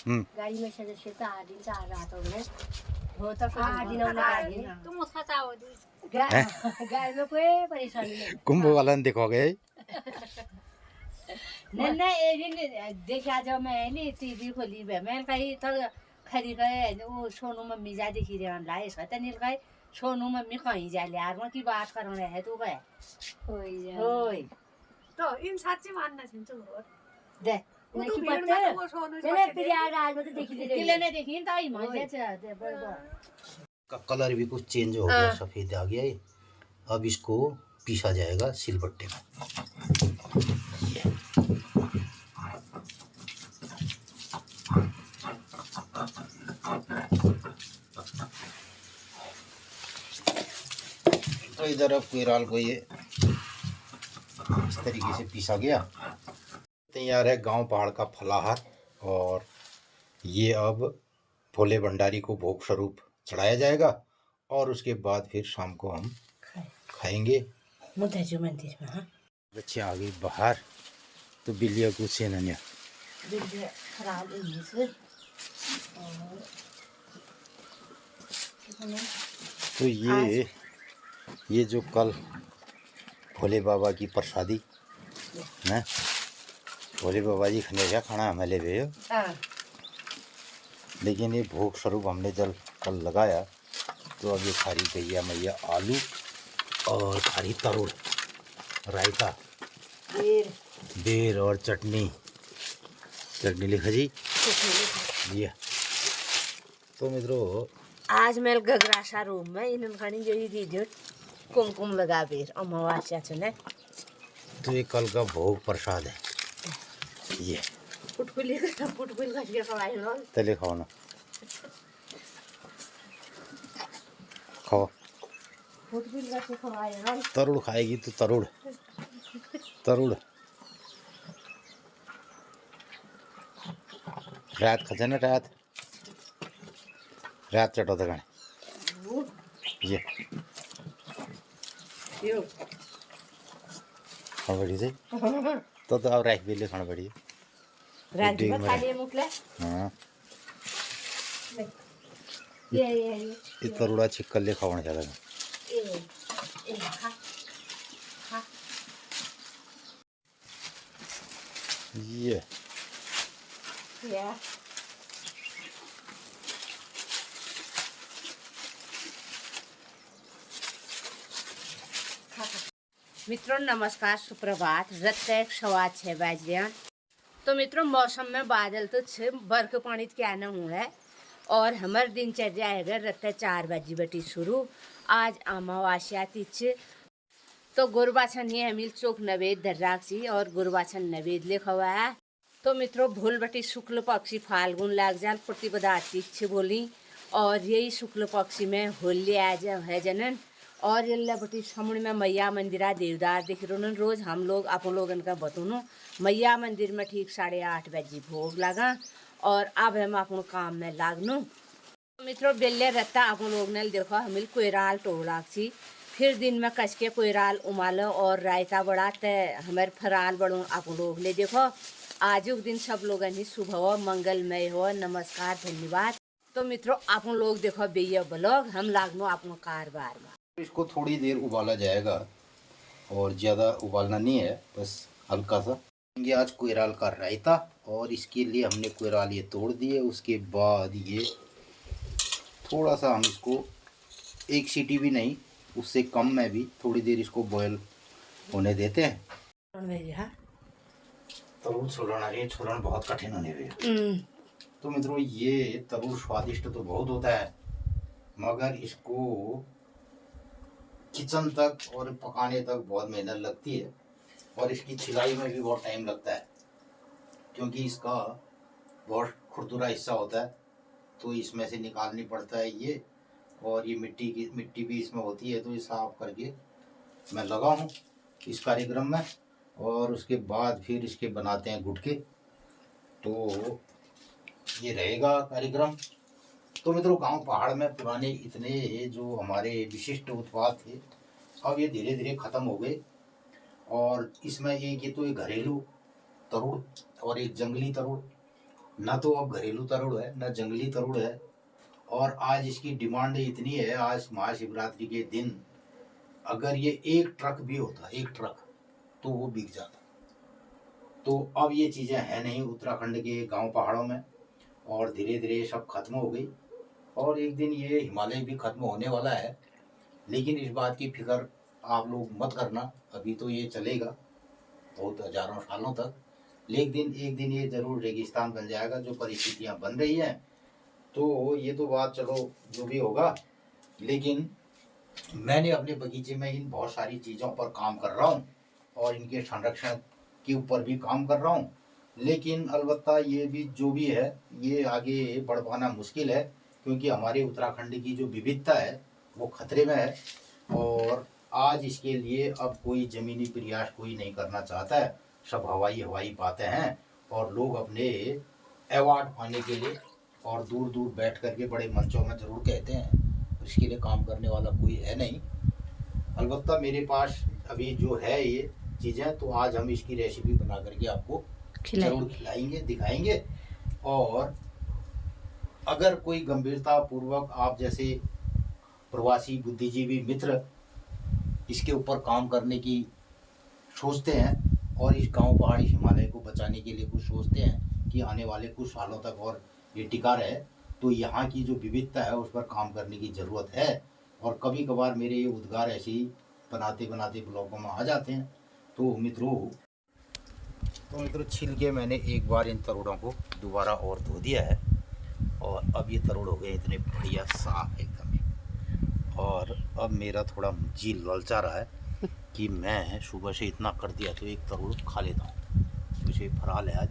गाडी में से शेता दिन चा रात हो गए हो तो दिन लगा दी तुम उसका चाहो गाय में कोई परेशानी नहीं कुंभ वाला दिखोगे नहीं एक दिन देखा जब मैं नहीं टीवी खोली मैं कहीं तो खरी गए वो सोनू मम्मी जा देखी रे ला इसका तो नील गए सोनू मम्मी कहीं जा ले यार की बात कर रहे हैं तू गए होय तो इन सच्ची मानना चाहिए तो दे नहीं की पता चले फिर यार आज में तो देखी ले किले ने देखी तो आई मजे से बराबर का कलर भी कुछ चेंज हो गया, सफेद आ गया है। अब इसको पीसा जाएगा सिलबट्टे में। तो इधर अब केराल को ये इस तरीके से पीसा गया। तैयार है गांव पहाड़ का फलाहार, और ये अब भोले भंडारी को भोग स्वरूप चढ़ाया जाएगा और उसके बाद फिर शाम को हम खाएंगे। मुद्दा मंदिर में हाँ बच्चे आ गई बाहर तो बिल्लिया को सेना खराब से तो ये जो कल भोले बाबा की प्रसादी है, भोले बाबा जी खनेजा खाना हमें ले गए, लेकिन ये भोग स्वरूप हमने जल कल लगाया तो अब ये खारी गैया मैया आलू और खारी तरुड़ रायता बेर और चटनी लिखा जी ये। तो मित्रों आज मैं गगराशा रूम में इन खानी जो दीजिए कुमकुम लगा बेर अमावस्या चने तो ये कल का भोग प्रसाद है। ये पुटकुली का के खवाई लो तले खाओ ना, खाओ। पुटकुली का के खवाई लो तरुड़ खाएगी तो तरुड़ रात खाते ना रात चटो तक ये खाना पड़ी थी तो अब राख भी ले खाना पड़ी रात में खा लिए मुकले। हाँ ये तरुड़ा छिक्कल ले खाना चाहता है। ये मित्रों नमस्कार सुप्रभात। रत्त 6:15 बज रहे हैं। तो मित्रों मौसम में बादल तो छे बर्फ पानी क्या न हुआ है और हमारे दिनचर्या है रत्त 4 बजे बटी शुरू। आज अमावस्या तिच तो गुरबाछन ये हमील चौक नवेद दर्राक्षी और गुरबाछन नवेद लिखा हुआ है। तो मित्रों भूल बटी शुक्ल पक्षी फाल्गुन लाग जाल प्रतिपदा तिच बोली और यही शुक्ल पक्षी में होली आज है जनन और ये बटी सामने में मैया मंदिरा देवदार दिख रहे रोज हम लोग आप लोगन का बतूनो मैया मंदिर में ठीक 8:30 बजे भोग लगा और अब हम अपन काम में लागनो। मित्रों बेले रहता आप लोग ने देखो हमिल कोयराल टोलाक्षी फिर दिन में कस के कोयराल उमालो और रायता बड़ा ते हमारे फराल बड़ो आप लोग ले देखो। आज दिन सब लोग ही शुभ हो मंगलमय हो। नमस्कार धन्यवाद। तो मित्रों आप लोग देखो बेया ब्लॉग हम लागनो अपनो कारबार में। इसको थोड़ी देर उबाला जाएगा और ज़्यादा उबालना नहीं है, बस हल्का सा। ये आज कोयराल का रायता और इसके लिए हमने कोयराल ये तोड़ दिए। उसके बाद ये थोड़ा सा हम इसको 1 सीटी भी नहीं उससे कम में भी थोड़ी देर इसको बॉयल होने देते हैं। तरुड़ छोड़ना बहुत कठिन होने लगे। तो मित्रों ये तरुड़ स्वादिष्ट तो बहुत होता है मगर इसको किचन तक और पकाने तक बहुत मेहनत लगती है और इसकी छिलाई में भी बहुत टाइम लगता है क्योंकि इसका बहुत खुरदुरा हिस्सा होता है तो इसमें से निकालनी पड़ता है ये। और ये मिट्टी भी इसमें होती है तो ये साफ करके मैं लगा हूँ इस कार्यक्रम में। और उसके बाद फिर इसके बनाते हैं गुटके, तो ये रहेगा कार्यक्रम। तो मित्रों गांव पहाड़ में पुराने इतने जो हमारे विशिष्ट उत्पाद थे अब ये धीरे धीरे ख़त्म हो गए और इसमें एक ये तो एक घरेलू तरुड़ और एक जंगली तरुड़ ना तो अब घरेलू तरुड़ है ना जंगली तरुड़ है। और आज इसकी डिमांड इतनी है, आज महाशिवरात्रि के दिन अगर ये एक ट्रक भी होता, एक ट्रक, तो वो बिक जाता। तो अब ये चीज़ें हैं नहीं उत्तराखंड के गांव पहाड़ों में, और धीरे धीरे सब खत्म हो गई। और एक दिन ये हिमालय भी खत्म होने वाला है। लेकिन इस बात की फिक्र आप लोग मत करना, अभी तो ये चलेगा बहुत हजारों सालों तक। लेकिन एक दिन ये जरूर रेगिस्तान बन जाएगा, जो परिस्थितियां बन रही हैं। तो ये तो बात चलो जो भी होगा, लेकिन मैंने अपने बगीचे में इन बहुत सारी चीज़ों पर काम कर रहा हूँ और इनके संरक्षण के ऊपर भी काम कर रहा हूँ। लेकिन अलबत्ता ये भी जो भी है ये आगे बढ़ पाना मुश्किल है, क्योंकि हमारे उत्तराखंड की जो विविधता है वो खतरे में है। और आज इसके लिए अब कोई ज़मीनी प्रयास कोई नहीं करना चाहता है, सब हवाई बातें हैं। और लोग अपने अवार्ड पाने के लिए और दूर दूर बैठ करके बड़े मंचों में ज़रूर कहते हैं, इसके लिए काम करने वाला कोई है नहीं। अलबत्ता मेरे पास अभी जो है ये चीज़ें, तो आज हम इसकी रेसिपी बना करके आपको जरूर खिलाएंगे, दिखाएंगे। और अगर कोई गंभीरता पूर्वक आप जैसे प्रवासी बुद्धिजीवी मित्र इसके ऊपर काम करने की सोचते हैं और इस गांव पहाड़ी हिमालय को बचाने के लिए कुछ सोचते हैं कि आने वाले कुछ सालों तक और ये टिका रहे, तो यहाँ की जो विविधता है उस पर काम करने की ज़रूरत है। और कभी कभार मेरे ये उद्गार ऐसे ही बनाते बनाते ब्लॉगों में आ जाते हैं। तो मित्रों छिल के मैंने एक बार इन तरुड़ों को दोबारा और धो दिया है, और अब ये तरुड़ हो गए इतने बढ़िया साफ एकदम। और अब मेरा थोड़ा जी ललचा रहा है कि मैं सुबह से इतना कर दिया तो एक तरुड़ खा लेता हूँ, मुझे फराल है आज।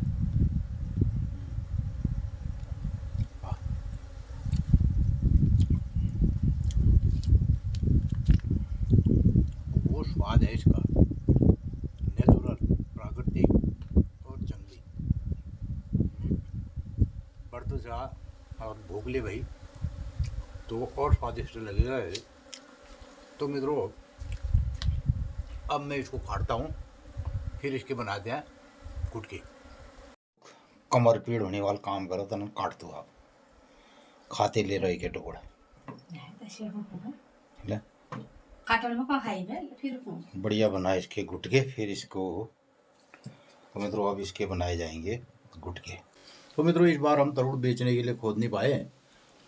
वो स्वाद है इसका, नेचुरल, प्राकृतिक और जंगली। बढ़ते जा और भूख ले भाई तो और स्वादिष्ट लगेगा। तो मित्रों अब मैं इसको काटता हूँ, फिर इसके बनाते हैं गुटके। कमर पीड़ होने वाला काम करो तो ना काट दो, आप खाते ले रहे के टुकड़ा ले काटल में खाई फिर बढ़िया बनाए इसके गुटके। फिर इसको तो मित्रों अब इसके बनाए जाएंगे गुटके। तो मित्रों इस बार हम तरुड़ बेचने के लिए खोद नहीं पाए,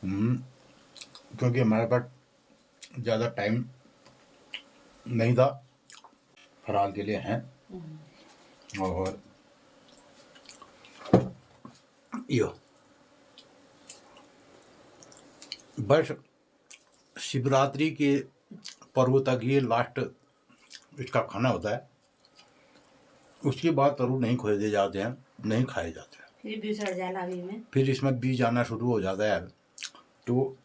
क्योंकि हमारे पास ज़्यादा टाइम नहीं था, फराल के लिए हैं। और यो बस शिवरात्रि के पर्व तक ये लास्ट इसका खाना होता है, उसके बाद तरुड़ नहीं खोदे जाते हैं, नहीं खाए जाते हैं। फिर बीज सड़ जाना अभी में, फिर इसमें बीज आना शुरू हो जाता है, तो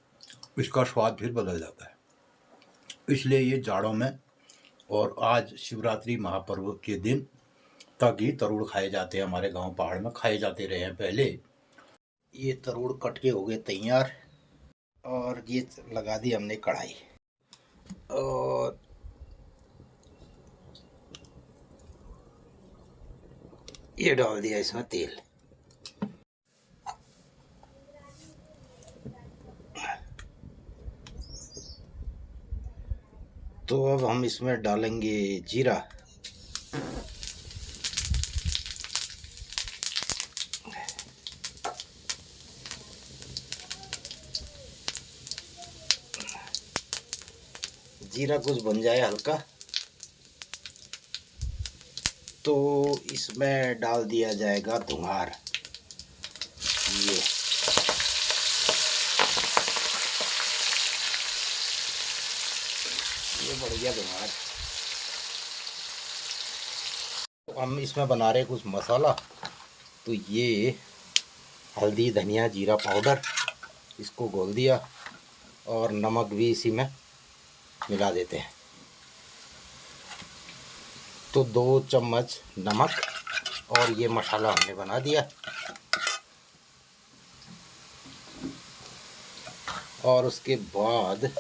इसका स्वाद फिर बदल जाता है। इसलिए ये जाड़ों में और आज शिवरात्रि महापर्व के दिन तक ही तरुड़ खाए जाते हैं। हमारे गांव पहाड़ में खाए जाते रहे हैं पहले। ये तरुड़ कट के हो गए तैयार, और ये लगा दी हमने कढ़ाई, और ये डाल दिया इसमें तेल। तो अब हम इसमें डालेंगे जीरा, जीरा कुछ बन जाए हल्का तो इसमें डाल दिया जाएगा धुआर। ये बढ़िया धुआर। तो हम इसमें बना रहे कुछ मसाला, तो ये हल्दी धनिया जीरा पाउडर इसको घोल दिया, और नमक भी इसी में मिला देते हैं। तो 2 चम्मच नमक, और ये मसाला हमने बना दिया, और उसके बाद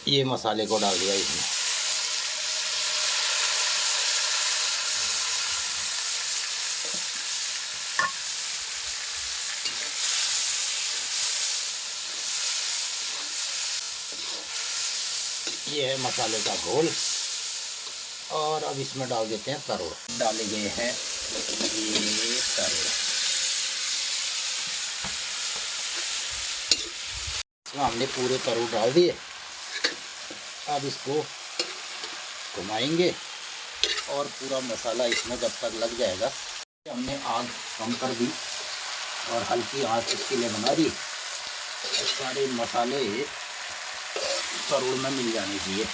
ये मसाले को डाल दिया इसमें। ये है मसाले का घोल और अब इसमें डाल देते हैं तरोड़। डाले गए हैं ये तरोड़। इसमें हमने पूरे तरोड़ डाल दिए। अब इसको घुमाएंगे और पूरा मसाला इसमें जब तक लग जाएगा। हमने आग कम कर दी और हल्की आंच इसके लिए बना दी। सारे मसाले तरोड़ में मिल जाने चाहिए।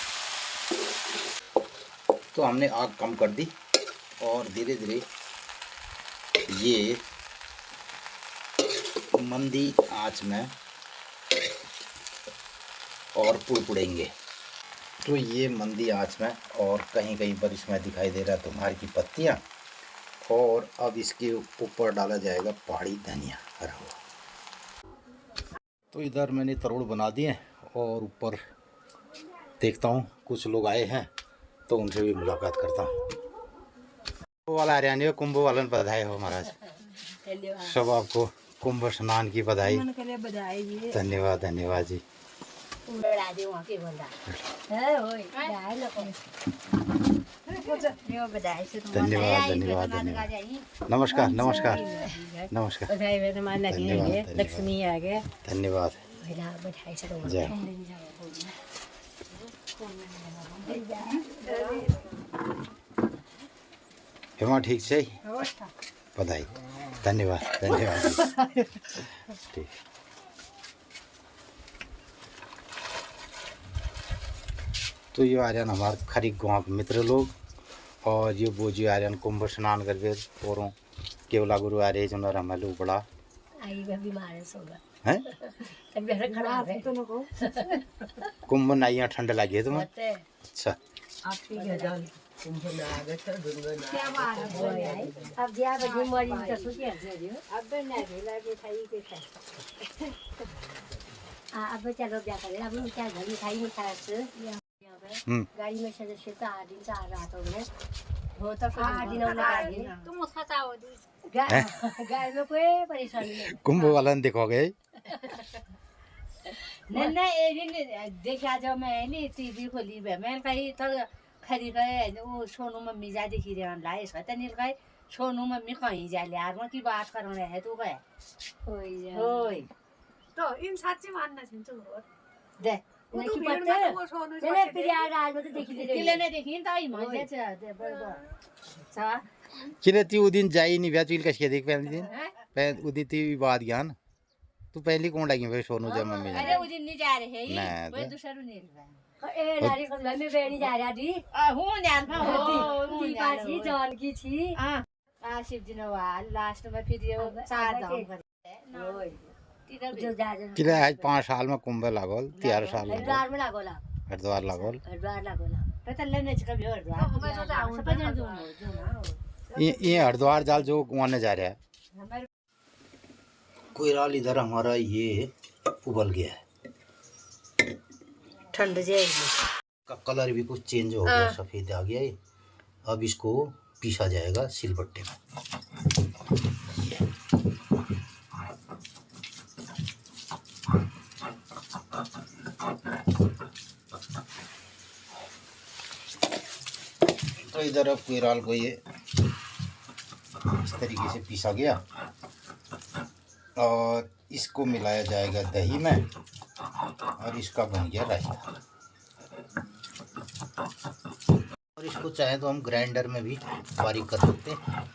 तो हमने आग कम कर दी और धीरे धीरे ये मंदी आंच में और पुड़पुड़ेंगे। तो ये मंदी आंच में और कहीं कहीं पर इसमें दिखाई दे रहा है तुम्हारी की पत्तियाँ। और अब इसके ऊपर डाला जाएगा पहाड़ी धनिया हरा हुआ। तो इधर मैंने तरोड़ बना दिए और ऊपर देखता हूँ कुछ लोग आए हैं तो उनसे भी मुलाकात करता हूँ। कुंभ वाला हरियाणा कुंभ वालन बधाई हो महाराज। सब आपको कुंभ स्नान की बधाई। धन्यवाद धन्यवाद जी। धन्यवाद धन्यवाद धन्यवाद। नमस्कार नमस्कार नमस्कार। धन्यवाद लक्ष्मी आ गए। धन्यवाद। जय हेमा ठीक से बधाई। धन्यवाद धन्यवाद। ठीक। तो ये आर्यन हमारे खरीक गाँव के मित्र लोग और ये बोझी आर्यन कुंभ स्नान करके पोरों केवला गुरु आ रहे जो हमारे बड़ा है कुंभ नहीं ठंड लगी है तुम्हें। अच्छा अब चलो क्या करें। अब क्या घर मिठाई नहीं खाया गाड़ी में सदस्य तो 8 दिन से आ रहा था उन्हें हो तो 8 दिन तुम उसका चाहो गाय में कोई परेशानी नहीं। कुंभ वाला देखोगे नहीं एक दिन देखा जब मैं नहीं टीवी खोली मैं कहीं तो खरी गए वो सोनू मम्मी जा देखी रहे लाई इसका नील गए सोनू मम्मी कहीं जा ले यार की बात कर रहे है तू गए होय तो इन सच्ची मानना चाहिए तो दे नहीं की पता चले फिर यार आज में तो देखी ले किले ने देखी तो आई मजे से बराबर सा किले ती उदिन जाई नहीं ब्याह चुल कश देख पहले दिन पहले उदी ती बात ज्ञान तू पहली कौन लगी भाई सोनू जब मम्मी अरे उदिन नहीं जा रहे हैं कोई दूसरा नहीं ए नारी को मैं बेनी जा रहा दी हूं जान था दी पासी जान की थी आ शिव जी नवाल लास्ट में फिर ये 4 धाम करे किले आज 5 साल में कुंभ लागल 13 साल हरिद्वार में लागोला हरिद्वार लागल पता लेने चका भी हरिद्वार ये हरिद्वार जाल जो वहां जा रहा है। कोयराल इधर हमारा ये उबल गया है। ठंड जाएगी का कलर भी कुछ चेंज हो गया सफेद आ गया है। अब इसको पीसा जाएगा सिलबट्टे में। तो इधर अब कोयराल को ये इस तरीके से पीसा गया और इसको मिलाया जाएगा दही में और इसका बन गया रायता। और इसको चाहे तो हम ग्राइंडर में भी बारीक कर सकते हैं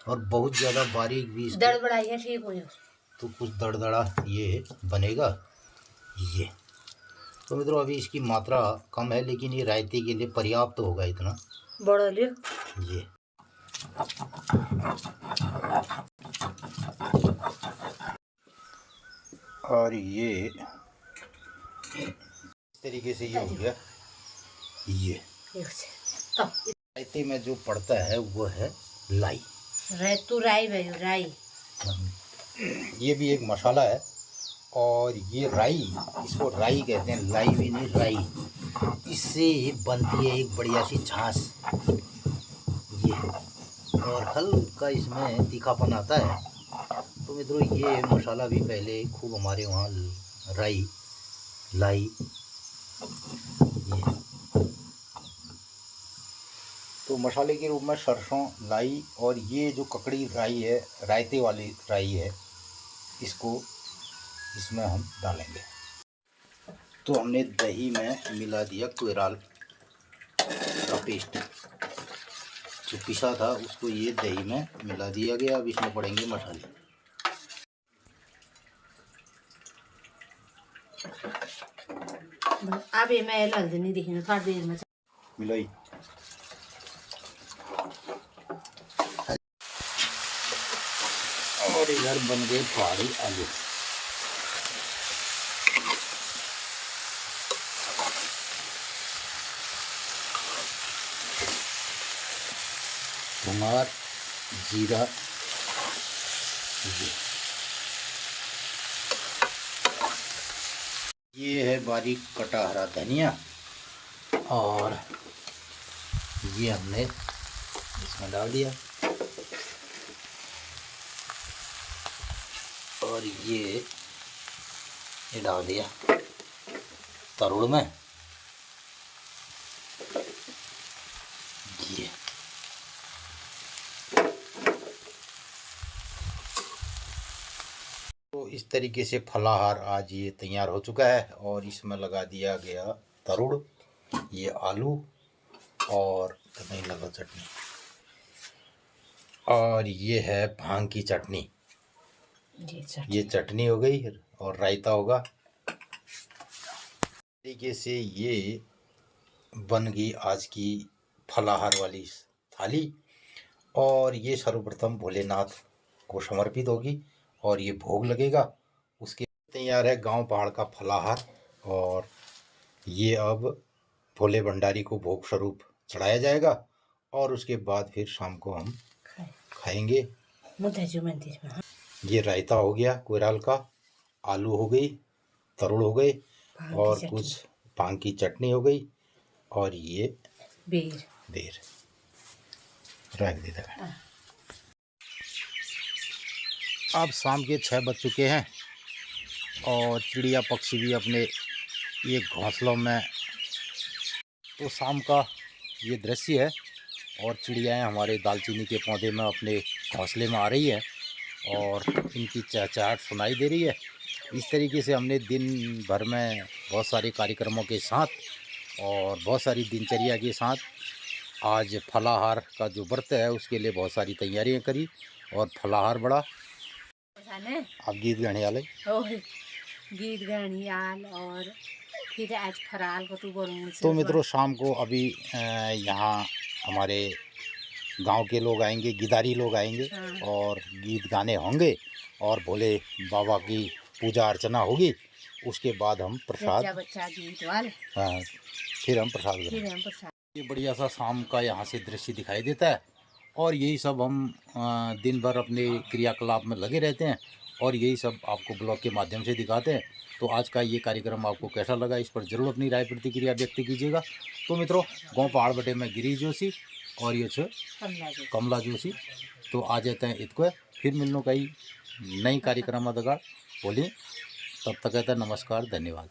और बहुत ज़्यादा बारीक भी दड़बड़ाइए ठीक हो तो कुछ दड़दड़ा ये बनेगा ये। तो मित्रों अभी इसकी मात्रा कम है लेकिन ये रायते के लिए पर्याप्त होगा इतना बड़ा ले ये। और ये इस तरीके से ये हो गया ये। रायते में जो पड़ता है वो है लाई। तू राई भाई राई ये भी एक मसाला है और ये राई इसको राई कहते हैं लाई भी नहीं राई। इससे बनती है एक बढ़िया सी छाछ ये और हल्का इसमें तीखापन आता है। तो मित्रों ये मसाला भी पहले खूब हमारे वहाँ राई लाई तो मसाले के रूप में सरसों, लाई और ये जो ककड़ी राई है, रायते वाली राई है, इसको इसमें हम डालेंगे। तो हमने दही में मिला दिया कोयराल का पेस्ट, जो पिसा था उसको ये दही में मिला दिया गया। अब इसमें पड़ेंगे मसाले। अब ये मैं हल्दी नहीं दिखी थोड़ी देर में मिलाई और इधर बन गए पहाड़ी आलू। कुमार, जीरा, ये है बारीक कटा हरा धनिया और ये हमने इसमें डाल दिया और ये डाल दिया तरुड़ में। ये तो इस तरीके से फलाहार आज ये तैयार हो चुका है और इसमें लगा दिया गया तरुड़, ये आलू और नहीं लगा चटनी और ये है भांग की चटनी। ये चटनी हो गई और रायता होगा। तरीके से ये बन गई आज की फलाहार वाली थाली और ये सर्वप्रथम भोलेनाथ को समर्पित होगी और ये भोग लगेगा। उसके तैयार है गांव पहाड़ का फलाहार और ये अब भोले भंडारी को भोग स्वरूप चढ़ाया जाएगा और उसके बाद फिर शाम को हम खाएंगे। मंदिर में ये रायता हो गया कोयराल का, आलू हो गई, तरुड़ हो गए और कुछ भांग की चटनी हो गई और ये बेर रख देता। अब शाम के 6 बज चुके हैं और चिड़िया पक्षी भी अपने ये घोंसलों में। तो शाम का ये दृश्य है और चिड़ियाएँ हमारे दालचीनी के पौधे में अपने घोंसले में आ रही है और इनकी चहचहाट सुनाई दे रही है। इस तरीके से हमने दिन भर में बहुत सारे कार्यक्रमों के साथ और बहुत सारी दिनचर्या के साथ आज फलाहार का जो व्रत है उसके लिए बहुत सारी तैयारियां करी और फलाहार बढ़ा। अब गीत गाने वाले गीत गाने आल और फिर आज फराल को तो मित्रों शाम को अभी यहाँ हमारे गांव के लोग आएंगे, गिदारी लोग आएंगे और गीत गाने होंगे और भोले बाबा की पूजा अर्चना होगी। उसके बाद हम प्रसाद हाँ फिर हम प्रसाद ये बढ़िया सा शाम का यहाँ से दृश्य दिखाई देता है और यही सब हम दिन भर अपने क्रियाकलाप में लगे रहते हैं और यही सब आपको ब्लॉग के माध्यम से दिखाते हैं। तो आज का ये कार्यक्रम आपको कैसा लगा इस पर जरूर अपनी राय प्रतिक्रिया व्यक्त कीजिएगा। तो मित्रों गाँव पहाड़ बटे में गिरीश जोशी और ये कमला जोशी। तो आ जाते हैं इतको फिर मिलने का ही नई कार्यक्रम बोली तब तक कहते हैं नमस्कार, धन्यवाद।